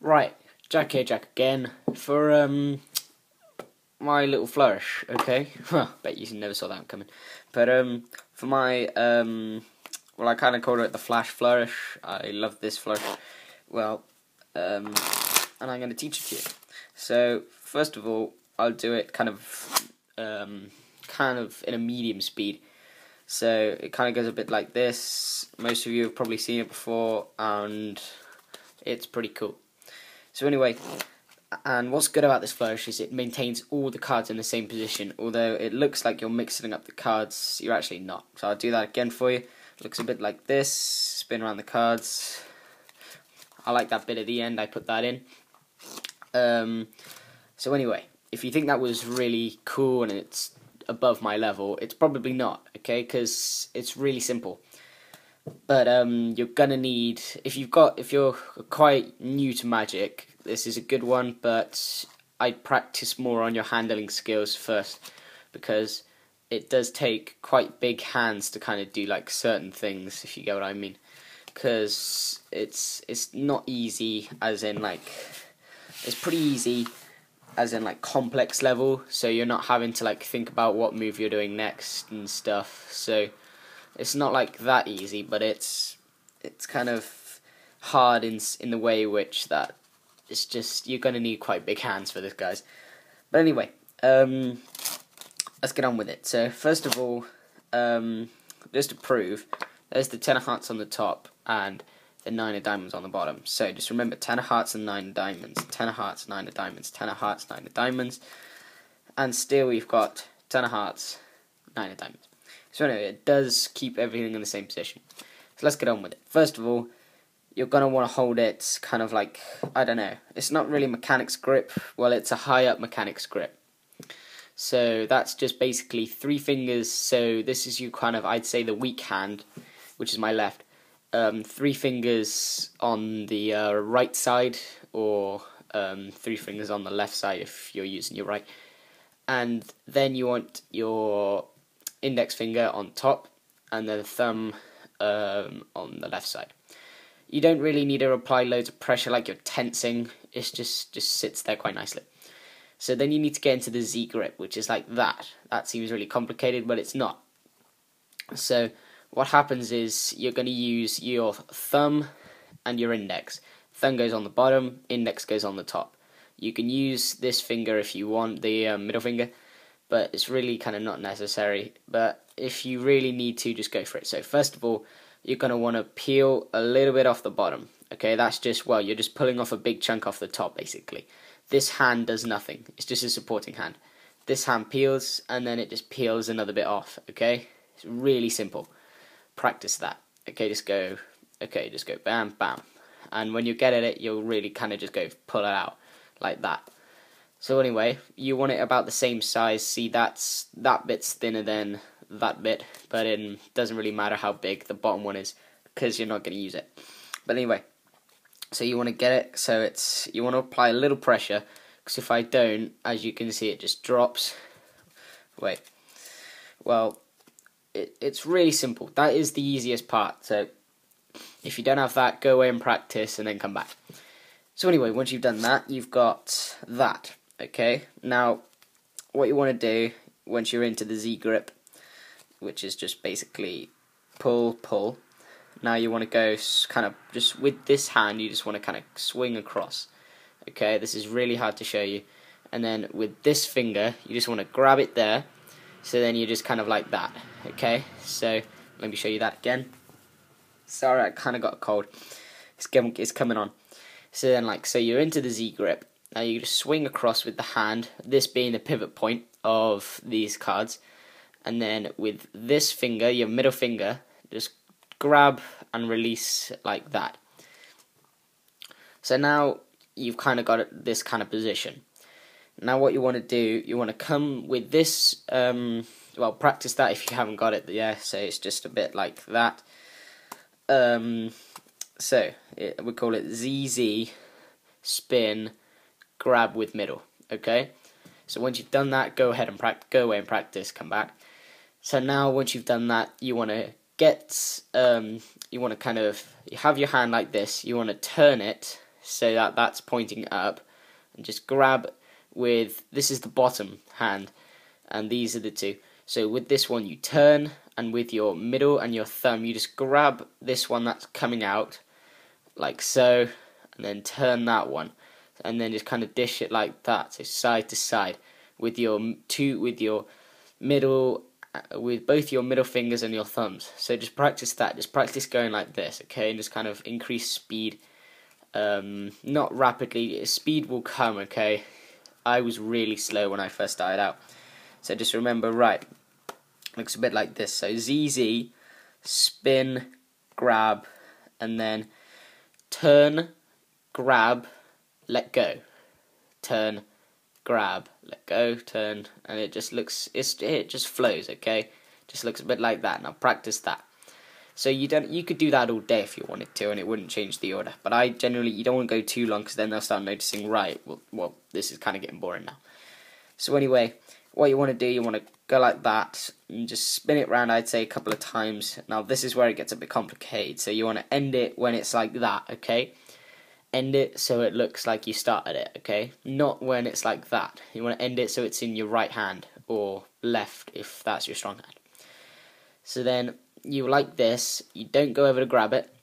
Right, Jack here, Jack again, for my little flourish, okay? Well, bet you never saw that coming. But for my, well, I kind of called it the flash flourish. I love this flourish. Well, and I'm going to teach it to you. So, first of all, I'll do it kind of in a medium speed. So, it kind of goes a bit like this. Most of you have probably seen it before, and it's pretty cool. So anyway, and what's good about this flourish is it maintains all the cards in the same position. Although it looks like you're mixing up the cards, you're actually not. So I'll do that again for you. It looks a bit like this. Spin around the cards. I like that bit at the end. I put that in. So anyway, if you think that was really cool and it's above my level, it's probably not. Okay, because it's really simple. But you're gonna need, if you're quite new to Magic, this is a good one. But I'd practice more on your handling skills first, because it does take quite big hands to kind of do like certain things, if you get what I mean. Because it's not easy, as in like, it's pretty easy as in like complex level. So you're not having to like think about what move you're doing next and stuff. So it's not like that easy, but it's kind of hard in the way which that it's just, you're going to need quite big hands for this, guys. But anyway, let's get on with it. So first of all, just to prove, there's the 10 of hearts on the top and the 9 of diamonds on the bottom. So just remember 10 of hearts and 9 of diamonds, 10 of hearts, 9 of diamonds, 10 of hearts, 9 of diamonds, and still we've got 10 of hearts, 9 of diamonds. So anyway, it does keep everything in the same position. So let's get on with it. First of all, you're going to want to hold it kind of like, I don't know, it's not really mechanics grip. Well, it's a high up mechanics grip. So that's just basically 3 fingers. So this is you kind of, I'd say, the weak hand, which is my left. 3 fingers on the right side, or 3 fingers on the left side if you're using your right. And then you want your index finger on top, and then the thumb on the left side. You don't really need to apply loads of pressure like you're tensing. It just sits there quite nicely. So then you need to get into the Z grip, which is like that. That seems really complicated, but it's not. So what happens is you're going to use your thumb and your index. Thumb goes on the bottom, index goes on the top. You can use this finger if you want, the middle finger, but it's really kind of not necessary. But if you really need to, just go for it. So first of all, you're going to want to peel a little bit off the bottom. Okay, that's just, well, you're just pulling off a big chunk off the top, basically. This hand does nothing. It's just a supporting hand. This hand peels, and then it just peels another bit off, okay? It's really simple. Practice that. Okay, just go bam, bam. And when you get at it, you'll really kind of just go pull it out, like that. So anyway, you want it about the same size. See, that bit's thinner than that bit, but it doesn't really matter how big the bottom one is, because you're not going to use it. But anyway, so you want to get it, so you want to apply a little pressure, because if I don't, as you can see, it just drops. Wait, well, it's really simple. That is the easiest part. So if you don't have that, go away and practice and then come back. So anyway, once you've done that, you've got that. Okay, now what you want to do once you're into the Z grip, which is just basically pull. Now you want to go kind of just with this hand, you just want to kind of swing across. Okay, this is really hard to show you. And then with this finger, you just want to grab it there. So then you just kind of like that. Okay, so let me show you that again. Sorry, I kind of got a cold. It's coming on. So then, so you're into the Z grip. Now you just swing across with the hand, this being the pivot point of these cards. And then with this finger, your middle finger, just grab and release like that. So now you've kind of got this kind of position. Now what you want to do, you want to come with this, well, practice that if you haven't got it, yeah, so it's just a bit like that. So we call it ZZ, spin, grab with middle, okay? So once you've done that, go ahead and go away and practice, come back. So now once you've done that, you want to you want to kind of, you have your hand like this, you want to turn it so that that's pointing up, and just grab with, this is the bottom hand, and these are the two. So with this one you turn, and with your middle and your thumb you just grab this one that's coming out, like so, and then turn that one, and then just kind of dish it like that, so side to side, with your middle, with both your middle fingers and your thumbs. So just practice that, just practice going like this, okay, and just kind of increase speed, not rapidly, speed will come, okay. I was really slow when I first started out, so just remember, right, looks a bit like this. So ZZ, spin, grab, and then turn, grab, let go, turn, grab, let go, turn, and it just looks, it just flows, okay? Just looks a bit like that. Now practice that. So you could do that all day if you wanted to, and it wouldn't change the order. But I generally, you don't want to go too long, because then they'll start noticing, right, well, this is kind of getting boring now. So anyway, what you want to do, you want to go like that, and just spin it round, I'd say, a couple of times. Now this is where it gets a bit complicated, so you want to end it when it's like that, okay? End it so it looks like you started it, okay? Not when it's like that. You want to end it so it's in your right hand, or left if that's your strong hand. So then, you like this, you don't go over to grab it,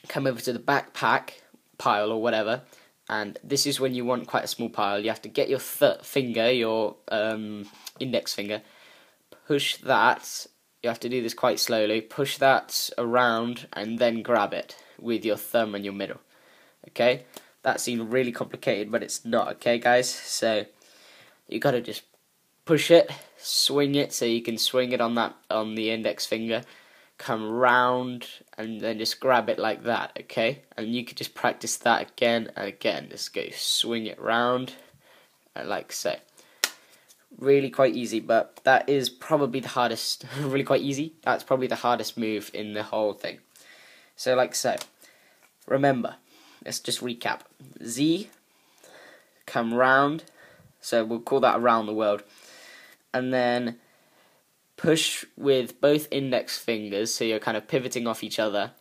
come over to the backpack pile or whatever, and this is when you want quite a small pile. You have to get your finger, your index finger, push that, you have to do this quite slowly, push that around and then grab it with your thumb and your middle. Okay, that seemed really complicated, but it's not, okay guys? So you gotta just push it, swing it, so you can swing it on the index finger, come round, and then just grab it like that, okay? And you could just practice that again and again. Just go swing it round, like so. Really quite easy, but that is probably the hardest. Really quite easy. That's probably the hardest move in the whole thing. So like so. Remember, let's just recap. Z, come round, so we'll call that around the world, and then push with both index fingers, so you're kind of pivoting off each other,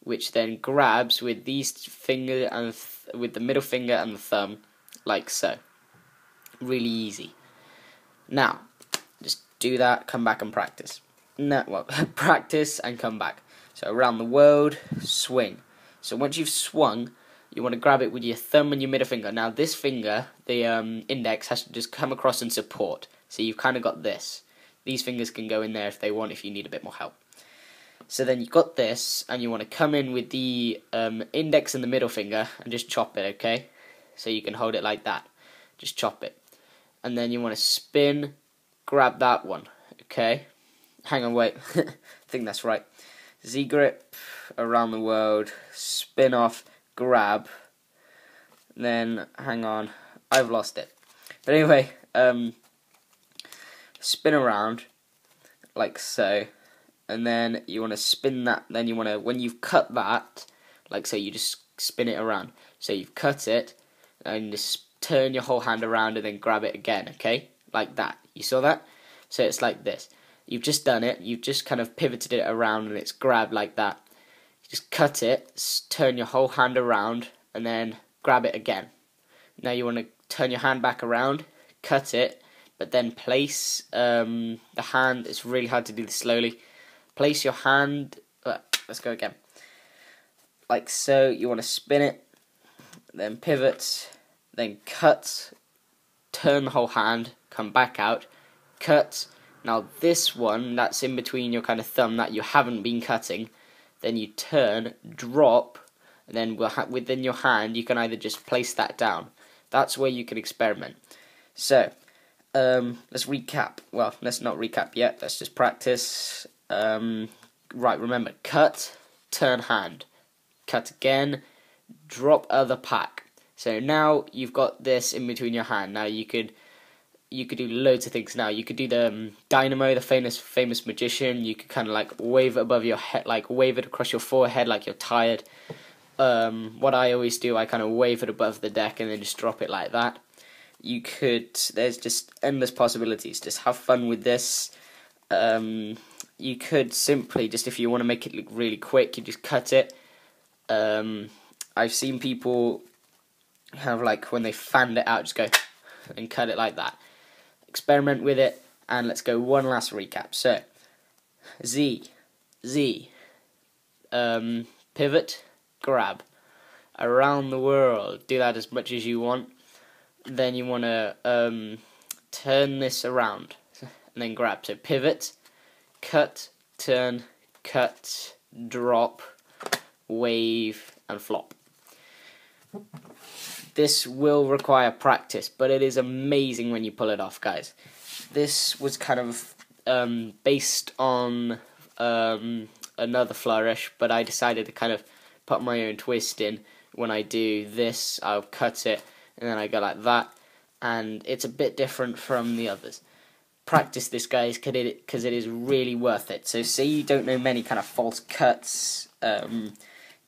which then grabs with these finger and with the middle finger and the thumb, like so. Really easy. Now, just do that, come back and practice. No, well, practice and come back. So around the world, swing. So once you've swung, you want to grab it with your thumb and your middle finger. Now this finger, the index, has to just come across and support. So you've kind of got this. These fingers can go in there if they want, if you need a bit more help. So then you've got this, and you want to come in with the index and the middle finger and just chop it, okay? So you can hold it like that. Just chop it. And then you want to spin, grab that one, okay? Hang on, wait. I think that's right. Z grip, around the world, spin off, grab. Then, hang on, I've lost it. But anyway, spin around, like so. And then you want to spin that, then you want to, when you've cut that, like so, you just spin it around. So you've cut it, and just turn your whole hand around and then grab it again, okay? Like that. You saw that? So it's like this. You've just done it, you've just kind of pivoted it around and it's grabbed like that. You just cut it, turn your whole hand around, and then grab it again. Now you want to turn your hand back around, cut it, but then place the hand, it's really hard to do this slowly, place your hand, let's go again, like so. You want to spin it, then pivot, then cut, turn the whole hand, come back out, cut. Now this one, that's in between your kind of thumb that you haven't been cutting, then you turn, drop, and then within your hand you can either just place that down. That's where you can experiment. So, let's recap. Well, let's not recap yet, let's just practice. Right, remember, cut, turn hand, cut again, drop other pack. So now you've got this in between your hand. Now you could do loads of things now. You could do the dynamo, the famous magician. You could kind of like wave it above your head, like wave it across your forehead like you're tired. What I always do, I kind of wave it above the deck and then just drop it like that. You could, there's just endless possibilities. Just have fun with this. You could simply, just if you want to make it look really quick, you just cut it. I've seen people kind of like when they fanned it out, just go and cut it like that. Experiment with it, and let's go one last recap. So, Z, pivot, grab, around the world. Do that as much as you want. Then you want to turn this around, and then grab. So pivot, cut, turn, cut, drop, wave, and flop. This will require practice, but it is amazing when you pull it off, guys. This was kind of based on another flourish, but I decided to kind of put my own twist in. When I do this, I'll cut it, and then I go like that, and it's a bit different from the others. Practice this, guys, because it is really worth it. So say you don't know many kind of false cuts,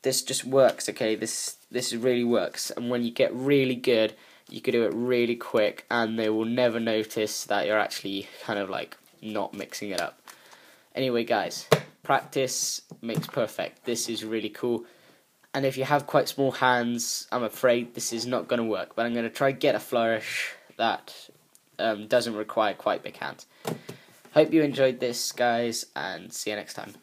this just works, okay? This really works, and when you get really good, you can do it really quick, and they will never notice that you're actually kind of like not mixing it up. Anyway, guys, practice makes perfect. This is really cool. And if you have quite small hands, I'm afraid this is not going to work. But I'm going to try get a flourish that doesn't require quite big hands. Hope you enjoyed this, guys, and see you next time.